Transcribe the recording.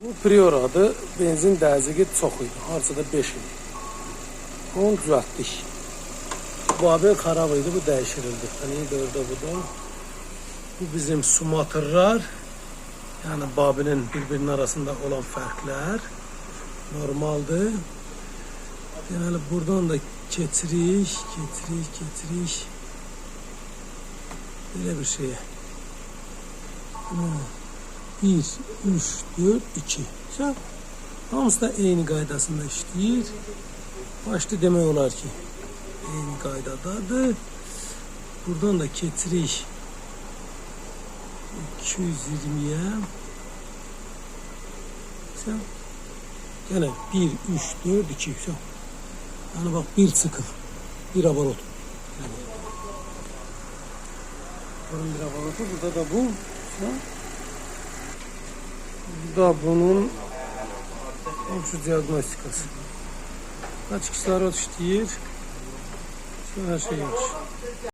Bu Priora'dır. Benzin dəzigi çox idi. Harcada 5 idi. Onu düzəltdik. Bu abi xarab idi, bu dəyişirildi. Hani dördü bu da. Bu bizim sumatırlar. Yani babinin birbirinin arasında olan fərqlər normaldır. Yani buradan da keçiriş. Böyle bir şey. 1, 3, 4, 2. Hamısı da eyni qaydasında işləyir. Başta demək olar ki, eyni qaydadadır. Buradan da keçiriş 220'ye. Gene 1, 3, 4, 2. Yani bak bir sıkıl. Bir abarot. Yani. Bunun bir abarotu. Burada da bu. Bu da bunun şu diagnostikası. Kaç kişiler işləyir. Her şey yaxşı.